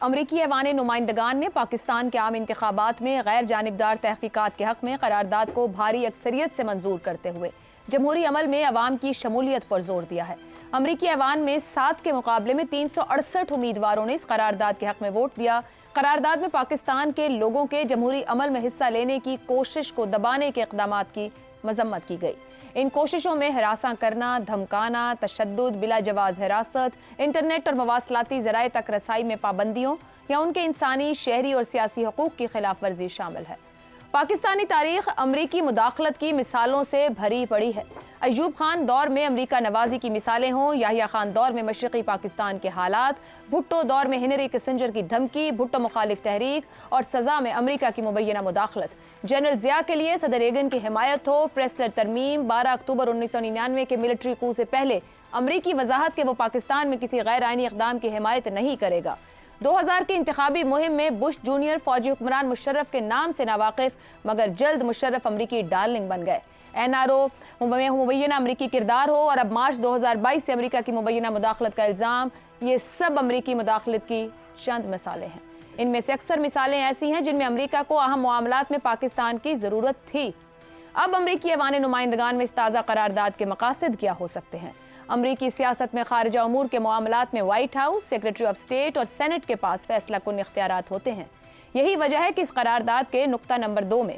امریکی ایوان نمائندگان نے پاکستان کے عام انتخابات میں غیر جانبدار تحقیقات کے حق میں قرارداد کو بھاری اکثریت سے منظور کرتے ہوئے جمہوری عمل میں عوام کی شمولیت پر زور دیا ہے۔ امریکی ایوان میں 7 کے مقابلے میں 368 امیدواروں نے اس قرارداد کے حق میں ووٹ دیا۔ قرارداد میں پاکستان کے لوگوں کے جمہوری عمل میں حصہ لینے کی کوشش کو دبانے کے اقدامات کی مذمت کی گئی۔ ان کوششوں میں ہراساں کرنا، دھمکانا، تشدد، بلا جواز حراست، انٹرنیٹ اور مواصلاتی ذرائع تک رسائی میں پابندیوں یا ان کے انسانی، شہری اور سیاسی حقوق کی خلاف ورزی شامل ہے۔ پاکستانی تاریخ امریکی مداخلت کی مثالوں سے بھری پڑی ہے۔ ایوب خان دور میں امریکہ نوازی کی مثالیں ہوں، یحییٰ خان دور میں مشرقی پاکستان کے حالات، بھٹو دور میں ہنری کسنجر کی دھمکی، بھٹو مخالف تحریک اور سزا میں امریکہ کی مبینہ مداخلت، جنرل ضیاء کے لیے صدر ریگن کی حمایت ہو، پریسلر ترمیم، 12 اکتوبر 1999 کے ملٹری کو سے پہلے امریکی وضاحت کہ وہ پاکستان میں کسی غیر آئینی اقدام کی حمایت نہیں کرے گا، 2000 کی انتخابی مہم میں بش جونیئر فوجی حکمران مشرف کے نام سے ناواقف مگر جلد مشرف امریکی ڈارلنگ بن گئے، NRO میں مبینہ امریکی کردار ہو اور اب مارچ 2022 سے امریکہ کی مبینہ مداخلت کا الزام، یہ سب امریکی مداخلت کی چند مثالیں ہیں۔ ان میں سے اکثر مثالیں ایسی ہیں جن میں امریکہ کو اہم معاملات میں پاکستان کی ضرورت تھی۔ اب امریکی ایوان نمائندگان میں اس تازہ قرارداد کے مقاصد کیا ہو سکتے ہیں؟ امریکی سیاست میں خارجہ امور کے معاملات میں white house, secretary of state اور سینٹ کے پاس فیصلہ کن اختیارات ہوتے ہیں۔ یہی وجہ ہے کہ اس قرارداد کے نقطہ نمبر 2 میں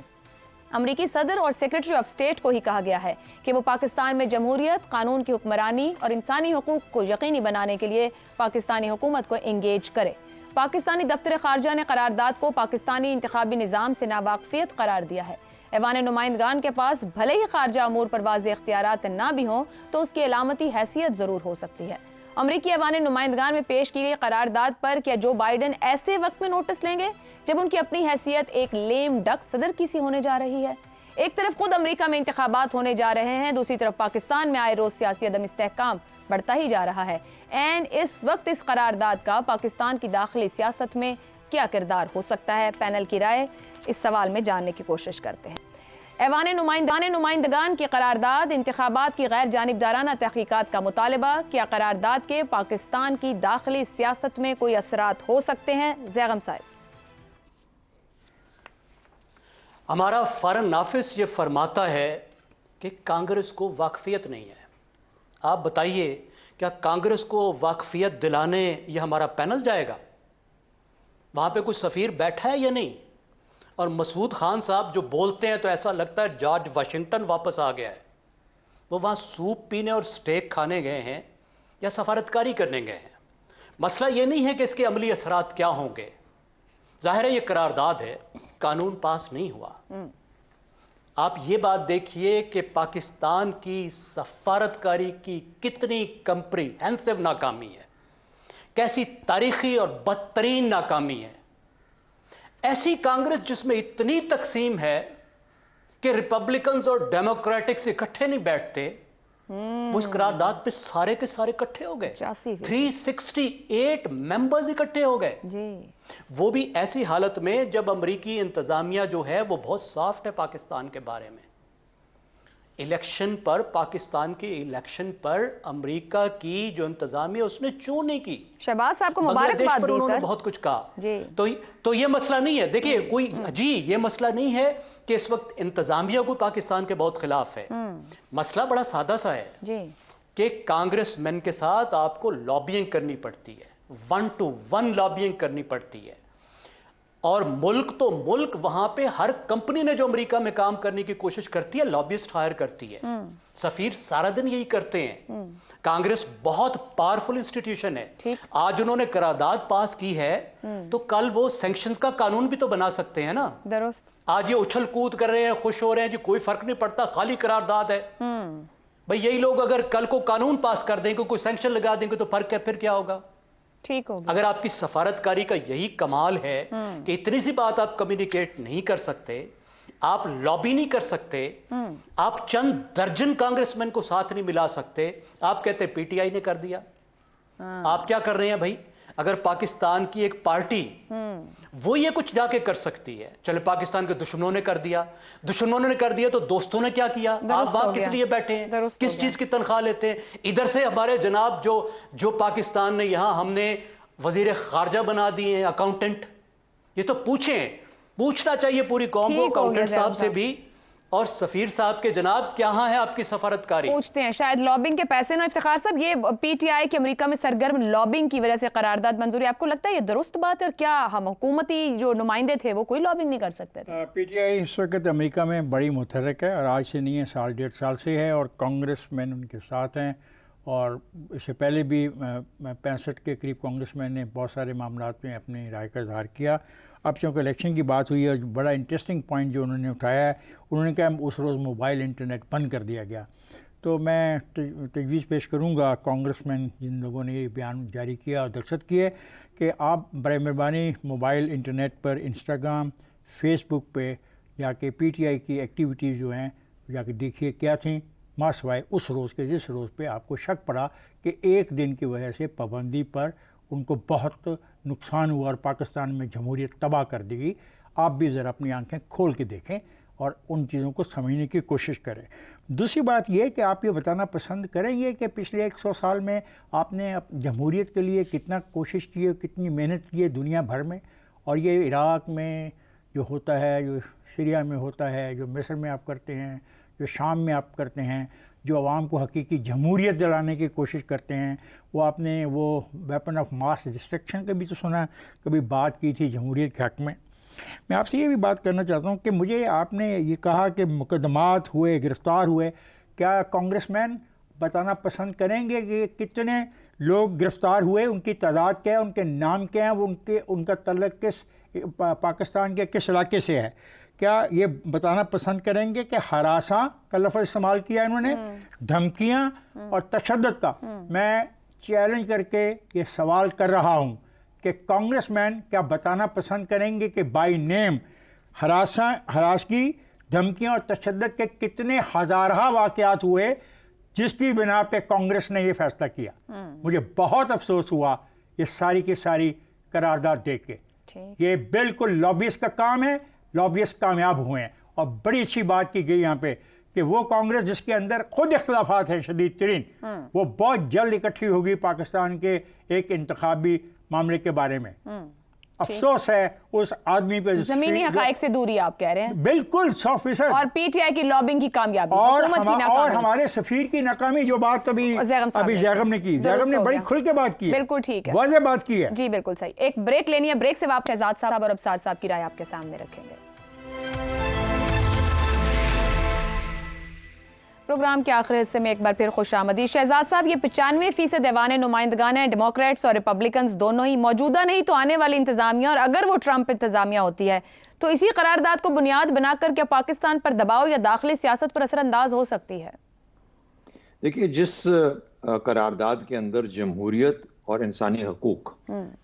امریکی صدر اور سیکریٹری آف اسٹیٹ کو ہی کہا گیا ہے کہ وہ پاکستان میں جمہوریت، قانون کی حکمرانی اور انسانی حقوق کو یقینی بنانے کے لیے پاکستانی حکومت کو انگیج کرے۔ پاکستانی دفتر خارجہ نے قرارداد کو پاکستانی انتخابی نظام سے ناواقفیت قرار دیا ہے۔ ایوان نمائندگان کے پاس بھلے ہی خارجہ امور پر واضح اختیارات نہ بھی ہوں تو اس کی علامتی حیثیت ضرور ہو سکتی ہے۔ امریکی ایوان نمائندگان میں پیش کی گئی قرارداد پر کیا جو بائیڈن ایسے وقت میں نوٹس لیں گے جب ان کی اپنی حیثیت ایک لیم ڈک صدر کی سی ہونے جا رہی ہے؟ ایک طرف خود امریکہ میں انتخابات ہونے جا رہے ہیں، دوسری طرف پاکستان میں آئے روز سیاسی عدم استحکام بڑھتا ہی جا رہا ہے۔ اس وقت اس قرارداد کا پاکستان کی داخلی سیاست میں کیا کردار ہو سکتا ہے؟ پینل کی رائے اس سوال میں جاننے کی کوشش کرتے ہیں۔ ایوان نمائندگان کی قرارداد، انتخابات کی غیر جانبدارانہ تحقیقات کا مطالبہ، کیا قرارداد کے پاکستان کی داخلی سیاست میں کوئی اثرات ہو سکتے ہیں؟ زیغم صاحب۔ ہمارا فارن نافذ یہ فرماتا ہے کہ کانگریس کو واقفیت نہیں ہے۔ آپ بتائیے کیا کانگریس کو واقفیت دلانے یہ ہمارا پینل جائے گا؟ وہاں پہ کوئی سفیر بیٹھا ہے یا نہیں؟ اور مسعود خان صاحب جو بولتے ہیں تو ایسا لگتا ہے جارج واشنگٹن واپس آ گیا ہے۔ وہ وہاں سوپ پینے اور سٹیک کھانے گئے ہیں یا سفارتکاری کرنے گئے ہیں؟ مسئلہ یہ نہیں ہے کہ اس کے عملی اثرات کیا ہوں گے۔ ظاہر ہے یہ قرارداد ہے، قانون پاس نہیں ہوا۔ آپ یہ بات دیکھیے کہ پاکستان کی سفارتکاری کی کتنی کمپریہنسو ناکامی ہے، کیسی تاریخی اور بدترین ناکامی ہے۔ ایسی کانگریس جس میں اتنی تقسیم ہے کہ ریپبلکنز اور ڈیموکریٹکس اکٹھے نہیں بیٹھتے، وہ اس قرارداد پہ سارے کے سارے اکٹھے ہو گئے، 368 ممبرز اکٹھے ہو گئے، وہ بھی ایسی حالت میں جب امریکی انتظامیہ جو ہے وہ بہت سافٹ ہے پاکستان کے بارے میں۔ الیکشن پر، پاکستان کے الیکشن پر امریکہ کی جو انتظامیہ اس نے چون نہیں کی۔ شہباز صاحب کو مبارکباد دی، انہوں نے بہت کچھ کہا۔ تو یہ مسئلہ نہیں ہے، دیکھیے یہ مسئلہ نہیں ہے کہ اس وقت انتظامیہ کو پاکستان کے بہت خلاف ہے۔ مسئلہ بڑا سادہ سا ہے کہ کانگریس مین کے ساتھ آپ کو لابینگ کرنی پڑتی ہے، 1 to 1 لابینگ کرنی پڑتی ہے، اور ملک تو ملک وہاں پہ ہر کمپنی نے جو امریکہ میں کام کرنے کی کوشش کرتی ہے لابیسٹ ہائر کرتی ہے، سفیر سارا دن یہی کرتے ہیں۔ کانگریس بہت پاورفل انسٹیٹیوشن ہے۔ آج انہوں نے قرارداد پاس کی ہے تو کل وہ سینکشنز کا قانون بھی تو بنا سکتے ہیں نا۔ درست۔ آج یہ اچھل کود کر رہے ہیں، خوش ہو رہے ہیں جی کوئی فرق نہیں پڑتا، خالی قرارداد ہے۔ بھئی یہی لوگ اگر کل کو قانون پاس کر دیں گے، کوئی سینکشن لگا دیں گے تو فرق ہے، پھر کیا ہوگا؟ ٹھیک ہوگا۔ اگر آپ کی سفارتکاری کا یہی کمال ہے کہ اتنی سی بات آپ کمیونیکیٹ نہیں کر سکتے، آپ لابی نہیں کر سکتے، آپ چند درجن کانگریس مین کو ساتھ نہیں ملا سکتے، آپ کہتے ہیں پی ٹی آئی نے کر دیا۔ آپ کیا کر رہے ہیں بھائی؟ اگر پاکستان کی ایک پارٹی وہ یہ کچھ جا کے کر سکتی ہے، چلے پاکستان کے دشمنوں نے کر دیا، تو دوستوں نے کیا کیا؟ آپ وہاں کس لیے بیٹھے ہیں؟ کس چیز کی تنخواہ لیتے ہیں؟ ادھر سے ہمارے جناب جو پاکستان نے یہاں ہم نے وزیر خارجہ بنا دیے ہیں اکاؤنٹنٹ. یہ تو پوچھنا چاہیے پوری قوم کو, اکاؤنٹنٹ صاحب سے بھی اور سفیر صاحب کے جناب کہاں ہے آپ کی سفارتکاری. پوچھتے ہیں شاید لابنگ کے پیسے نہ. افتخار صاحب یہ پی ٹی آئی کے امریکہ میں سرگرم لابنگ کی وجہ سے قرارداد منظوری, آپ کو لگتا ہے یہ درست بات ہے؟ اور کیا ہم حکومتی جو نمائندے تھے وہ کوئی لابنگ نہیں کر سکتے تھے؟ پی ٹی آئی اس وقت امریکہ میں بڑی متحرک ہے اور آج سے نہیں ہے, 1.5 سال سے ہے, اور کانگریس مین ان کے ساتھ ہیں. اور اس سے پہلے بھی 65 کے قریب کانگریس مین نے بہت سارے معاملات میں اپنی رائے کا اظہار کیا. اب چونکہ الیکشن کی بات ہوئی ہے, بڑا انٹرسٹنگ پوائنٹ جو انہوں نے اٹھایا ہے, انہوں نے کہا اس روز موبائل انٹرنیٹ بند کر دیا گیا. تو میں تجویز پیش کروں گا کانگریس مین جن لوگوں نے یہ بیان جاری کیا اور درخواست کی ہے کہ آپ برائے مہربانی موبائل انٹرنیٹ پر انسٹاگرام, فیس بک پہ جا کے پی ٹی آئی کی ایکٹیویٹیز جو ہیں جا کے دیکھیے کیا تھیں, ماں سوائے اس روز کے جس روز پہ آپ کو شک پڑا کہ ایک دن کی وجہ سے پابندی پر ان کو بہت نقصان ہوا اور پاکستان میں جمہوریت تباہ کر دی گئی. آپ بھی ذرا اپنی آنکھیں کھول کے دیکھیں اور ان چیزوں کو سمجھنے کی کوشش کریں. دوسری بات یہ کہ آپ یہ بتانا پسند کریں گے کہ پچھلے 100 سال میں آپ نے جمہوریت کے لیے کتنا کوشش کی ہے, کتنی محنت کی ہے دنیا بھر میں, اور یہ عراق میں جو ہوتا ہے, جو سیریا میں ہوتا ہے, جو مصر میں آپ کرتے ہیں, جو شام میں آپ کرتے ہیں, جو عوام کو حقیقی جمہوریت دلانے کی کوشش کرتے ہیں, وہ آپ نے وہ ویپن آف ماس ڈسٹرکشن کا بھی تو سنا, کبھی بات کی تھی جمہوریت کے حق میں. میں آپ سے یہ بھی بات کرنا چاہتا ہوں کہ مجھے آپ نے یہ کہا کہ مقدمات ہوئے, گرفتار ہوئے, کیا کانگریس مین بتانا پسند کریں گے کہ کتنے لوگ گرفتار ہوئے, ان کی تعداد کیا ہے, ان کے نام کیا ہیں, وہ ان کا تعلق کس پاکستان کے کس علاقے سے ہے؟ کیا یہ بتانا پسند کریں گے کہ ہراساں کا لفظ استعمال کیا انہوں نے, دھمکیاں اور تشدد کا؟ میں چیلنج کر کے یہ سوال کر رہا ہوں کہ کانگریس مین کیا بتانا پسند کریں گے کہ بائی نیم ہراسگی, دھمکیاں اور تشدد کے کتنے ہزارہ واقعات ہوئے جس کی بنا پہ کانگریس نے یہ فیصلہ کیا؟ مجھے بہت افسوس ہوا یہ ساری کی ساری قرارداد دیکھ کے. یہ بالکل لابیسٹ کا کام ہے, لابیسٹ کامیاب ہوئے ہیں. اور بڑی اچھی بات کی گئی یہاں پہ کہ وہ کانگریس جس کے اندر خود اختلافات ہیں شدید ترین, وہ بہت جلد اکٹھی ہوگی پاکستان کے ایک انتخابی معاملے کے بارے میں. افسوس ہے اس آدمی پہ زمینی حقائق سے دوری آپ کہہ رہے ہیں. بالکل 100%. اور پی ٹی آئی کی لابنگ کی کامیابی اور ہمارے سفیر کی ناکامی جو بات ابھی زیغم نے کی, زیغم نے بڑی کھل کے بات کی ہے, بالکل ٹھیک ہے, واضح بات کی ہے. جی بالکل صحیح. ایک بریک لینی ہے, بریک سے واپس شہزاد صاحب اور ابصار صاحب کی رائے آپ کے سامنے رکھیں گے. پروگرام کے آخری حصے میں ایک بار پھر خوش آمدید. شہزاد صاحب, یہ 95% ایوان نمائندگان ہیں, ڈیموکریٹس اور ریپبلکنز دونوں ہی, موجودہ نہیں تو آنے والی انتظامیہ, اور اگر وہ ٹرمپ انتظامیہ ہوتی ہے تو اسی قرارداد کو بنیاد بنا کر کیا پاکستان پر دباؤ یا داخلی سیاست پر اثر انداز ہو سکتی ہے؟ دیکھیے, جس قرارداد کے اندر جمہوریت اور انسانی حقوق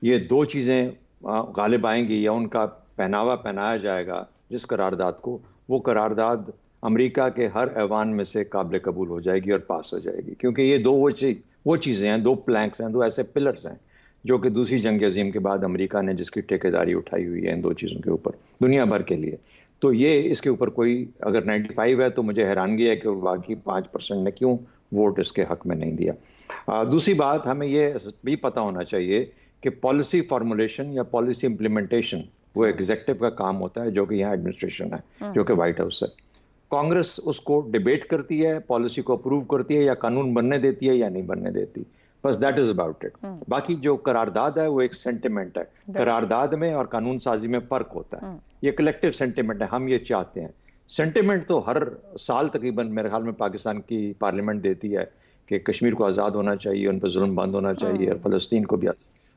یہ دو چیزیں غالب آئیں گی یا ان کا پہناوا پہنایا جائے گا جس قرارداد کو, وہ قرارداد امریکہ کے ہر ایوان میں سے قابل قبول ہو جائے گی اور پاس ہو جائے گی. کیونکہ یہ دو وہ چیزیں ہیں, دو پلانکس ہیں, دو ایسے پلرز ہیں جو کہ دوسری جنگ عظیم کے بعد امریکہ نے جس کی ٹھیکیداری اٹھائی ہوئی ہے ان دو چیزوں کے اوپر دنیا بھر کے لیے. تو یہ اس کے اوپر کوئی اگر 95 ہے تو مجھے حیرانگی ہے کہ باقی 5% نے کیوں ووٹ اس کے حق میں نہیں دیا. دوسری بات, ہمیں یہ بھی پتہ ہونا چاہیے کہ پالیسی فارمولیشن یا پالیسی امپلیمنٹیشن وہ ایگزیکٹو کا کام ہوتا ہے, جو کہ یہاں ایڈمنسٹریشن ہے, جو کہ وائٹ ہاؤس ہے. کانگریس اس کو ڈیبیٹ کرتی ہے, پالیسی کو اپروو کرتی ہے, یا قانون بننے دیتی ہے یا نہیں بننے دیتی, بس دیٹ از اباؤٹ اٹ. باقی جو قرارداد ہے وہ ایک سینٹیمنٹ ہے. قرارداد میں اور قانون سازی میں فرق ہوتا ہے. یہ کلیکٹیو سینٹیمنٹ ہے, ہم یہ چاہتے ہیں. سینٹیمنٹ تو ہر سال تقریباً میرے خیال میں پاکستان کی پارلیمنٹ دیتی ہے کہ کشمیر کو آزاد ہونا چاہیے, ان پہ ظلم بند ہونا چاہیے, اور فلسطین کو بھی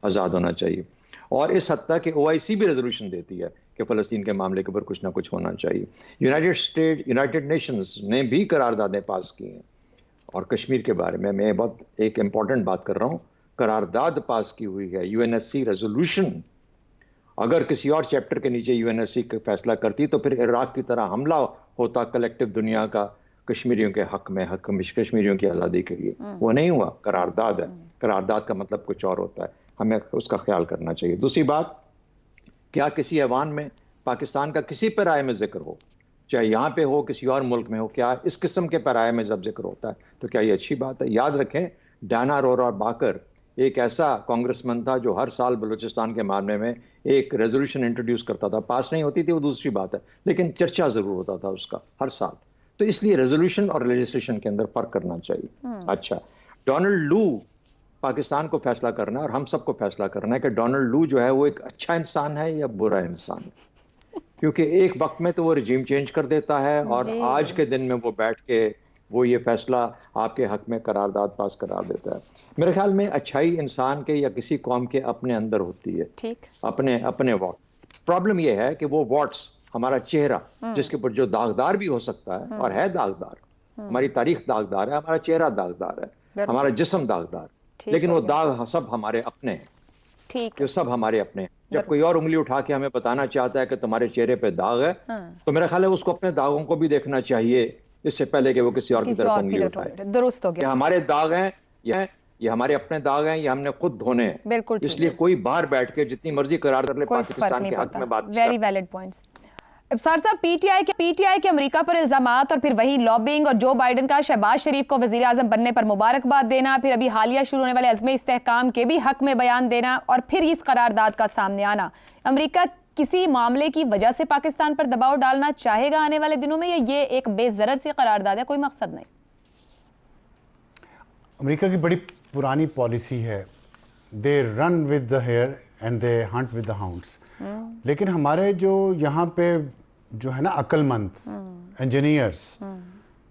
آزاد ہونا چاہیے. اور اس حد تک کہ OIC بھی ریزولوشن دیتی ہے کہ فلسطین کے معاملے کے اوپر کچھ نہ کچھ ہونا چاہیے. یونائٹڈ نیشنز نے بھی قراردادیں پاس کی ہیں. اور کشمیر کے بارے میں بہت ایک امپورٹنٹ بات کر رہا ہوں, قرارداد پاس کی ہوئی ہے. UNSC ریزولوشن اگر کسی اور چیپٹر کے نیچے UNSC کا فیصلہ کرتی تو پھر عراق کی طرح حملہ ہوتا کلیکٹیو دنیا کا کشمیریوں کے حق میں, کشمیریوں کی آزادی کے لیے. وہ نہیں ہوا, قرارداد ہے. قرارداد کا مطلب کچھ اور ہوتا ہے, ہمیں اس کا خیال کرنا چاہیے. دوسری بات, کیا کسی ایوان میں پاکستان کا کسی پیرائے میں ذکر ہو, چاہے یہاں پہ ہو کسی اور ملک میں ہو, کیا اس قسم کے پیرائے میں جب ذکر ہوتا ہے تو کیا یہ اچھی بات ہے؟ یاد رکھیں, ڈانا رورا باکر ایک ایسا کانگریسمین تھا جو ہر سال بلوچستان کے معاملے میں ایک ریزولوشن انٹروڈیوس کرتا تھا. پاس نہیں ہوتی تھی وہ دوسری بات ہے, لیکن چرچا ضرور ہوتا تھا اس کا ہر سال. تو اس لیے ریزولوشن اور لیجسلیشن کے اندر فرق کرنا چاہیے. اچھا, ڈونلڈ لو پاکستان کو فیصلہ کرنا ہے اور ہم سب کو فیصلہ کرنا ہے کہ ڈونلڈ لو جو ہے وہ ایک اچھا انسان ہے یا برا انسان ہے, کیونکہ ایک وقت میں تو وہ رجیم چینج کر دیتا ہے اور آج کے دن میں وہ بیٹھ کے وہ یہ فیصلہ آپ کے حق میں قرارداد پاس کرا دیتا ہے. میرے خیال میں اچھائی انسان کے یا کسی قوم کے اپنے اندر ہوتی ہے, ٹھیک, اپنے واٹ. پرابلم یہ ہے کہ وہ واٹس, ہمارا چہرہ جس کے اوپر جو داغدار بھی ہو سکتا ہے اور ہے داغدار, ہماری تاریخ داغدار ہے, ہمارا چہرہ داغدار ہے, ہمارا جسم داغدار, لیکن وہ داغ سب ہمارے اپنے ہیں. ٹھیک, یہ سب ہمارے اپنے ہیں. جب کوئی اور انگلی اٹھا کے ہمیں بتانا چاہتا ہے کہ تمہارے چہرے پہ داغ ہے, تو میرا خیال ہے اس کو اپنے داغوں کو بھی دیکھنا چاہیے اس سے پہلے کہ وہ کسی اور کی طرف انگلی اٹھائے. درست ہو کہ گیا. ہمارے داغ ہیں, یہ ہمارے اپنے داغ ہیں, یہ ہم نے خود دھونے ہیں. بالکل, اس لیے کوئی باہر بیٹھ کے جتنی مرضی قرار کر لے کوئی فرق پاکستان نہیں کے حق پڑتا. میں بات. Very valid points. ابصار صاحب, پی ٹی آئی کے امریکہ پر الزامات اور پھر وہی لابنگ اور جو بائیڈن کا شہباز شریف کو وزیر اعظم بننے پر مبارکباد دینا, پھر ابھی حالیہ شروع ہونے والے عزم استحکام کے بھی حق میں بیان دینا, اور پھر اس قرارداد کا سامنے آنا, امریکہ کسی معاملے کی وجہ سے پاکستان پر دباؤ ڈالنا چاہے گا آنے والے دنوں میں, یا یہ ایک بے ضرر سی قرارداد ہے, کوئی مقصد نہیں؟ امریکہ کی بڑی پرانی پالیسی ہے, they run with the hare and they hunt with the hounds. لیکن ہمارے جو یہاں پہ جو ہے نا عقل مند انجینئرس,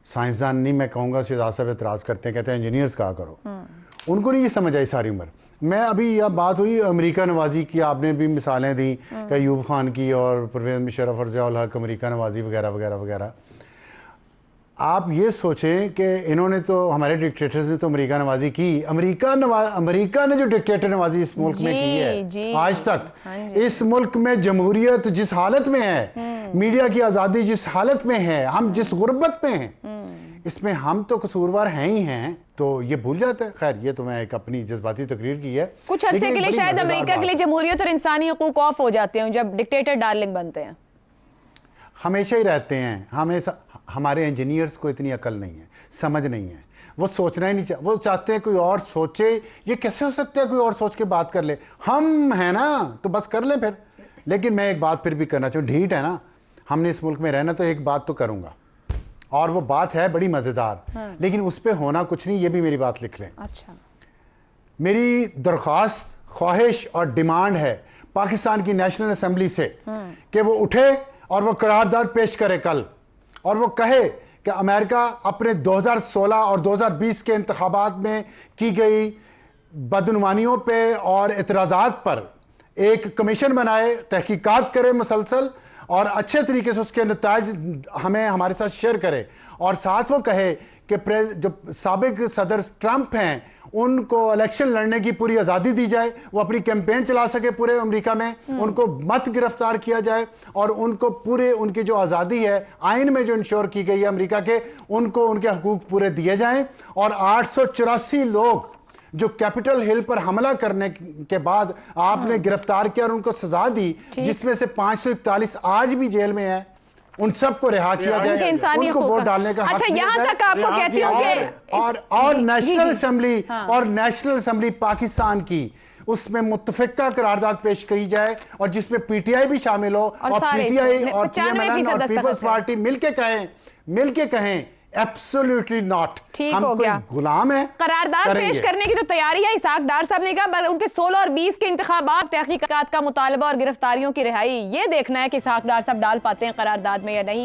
سائنسدان نہیں میں کہوں گا, شہزاد صاحب اعتراض کرتے ہیں, کہتے ہیں انجینئرس کہا کرو, ان کو نہیں یہ سمجھ آئی ساری عمر. میں ابھی یہ بات ہوئی امریکہ نوازی کی, آپ نے بھی مثالیں دیں کہ ایوب خان کی اور پرویز مشرف اور ضیاء الحق امریکہ نوازی وغیرہ وغیرہ وغیرہ. آپ یہ سوچیں کہ انہوں نے تو, ہمارے ڈکٹیٹرز نے تو امریکہ نوازی کی. امریکہ نے جو ڈکٹیٹر نوازی اس ملک میں کی ہے آج تک, اس ملک میں جمہوریت جس حالت میں ہے, میڈیا کی آزادی جس حالت میں ہے, ہم جس غربت میں ہیں, اس میں ہم تو قصوروار ہیں ہی ہیں. تو یہ بھول جاتا ہے. خیر یہ تو میں ایک اپنی جذباتی تقریر کی ہے. کچھ عرصے کے لیے شاید امریکہ کے لیے جمہوریت اور انسانی حقوق آف ہو جاتے ہیں جب ڈکٹیٹر ڈارلنگ بنتے ہیں. ہمیشہ ہی رہتے ہیں. ہمارے انجینئرز کو اتنی عقل نہیں ہے, سمجھ نہیں ہے, وہ سوچنا ہی نہیں وہ چاہتے ہیں کوئی اور سوچے. یہ کیسے ہو سکتا ہے کوئی اور سوچ کے بات کر لے, ہم ہیں نا تو بس کر لیں پھر. لیکن میں ایک بات پھر بھی کرنا چاہوں, ڈھیٹ ہے نا, ہم نے اس ملک میں رہنا, تو ایک بات تو کروں گا, اور وہ بات ہے بڑی مزیدار, لیکن اس پہ ہونا کچھ نہیں, یہ بھی میری بات لکھ لیں. اچھا, میری درخواست, خواہش اور ڈیمانڈ ہے پاکستان کی نیشنل اسمبلی سے کہ وہ اٹھے اور وہ قرارداد پیش کرے کل, اور وہ کہے کہ امریکہ اپنے 2016 اور 2020 کے انتخابات میں کی گئی بدعنوانیوں پہ اور اعتراضات پر ایک کمیشن بنائے, تحقیقات کرے مسلسل, اور اچھے طریقے سے اس کے نتائج ہمیں ہمارے ساتھ شیئر کرے. اور ساتھ وہ کہے کہ جو سابق صدر ٹرمپ ہیں ان کو الیکشن لڑنے کی پوری آزادی دی جائے, وہ اپنی کیمپین چلا سکے پورے امریکہ میں, ان کو مت گرفتار کیا جائے, اور ان کو پورے ان کی جو آزادی ہے آئین میں جو انشور کی گئی ہے امریکہ کے, ان کو ان کے حقوق پورے دیے جائیں. اور 884 لوگ جو کیپٹل ہل پر حملہ کرنے کے بعد آپ نے گرفتار کیا اور ان کو سزا دی, جس میں سے 541 آج بھی جیل میں ہیں, ان سب کو رہا کیا جائے, ان کو ووٹ ڈالنے کا حق اچھا, دیا یہاں تک آپ کو کہتی ہوں کہ اور نیشنل اسمبلی اور نیشنل اسمبلی پاکستان کی اس میں متفقہ قرارداد پیش کری جائے, اور جس میں پی ٹی آئی بھی شامل ہو, اور پی ٹی آئی اور پی ایم ایل این اور پیپلز پارٹی مل کے کہیں ایبسولوٹلی ناٹ, ہم کوئی غلام ہیں. قرارداد پیش کرنے کی تو تیاری ہے, اسحاق ڈار صاحب نے کہا, ان کے 16 اور 20 کے انتخابات, تحقیقات کا مطالبہ اور گرفتاریوں کی رہائی, یہ دیکھنا ہے کہ اسحاق ڈار صاحب ڈال پاتے ہیں قرارداد میں یا نہیں.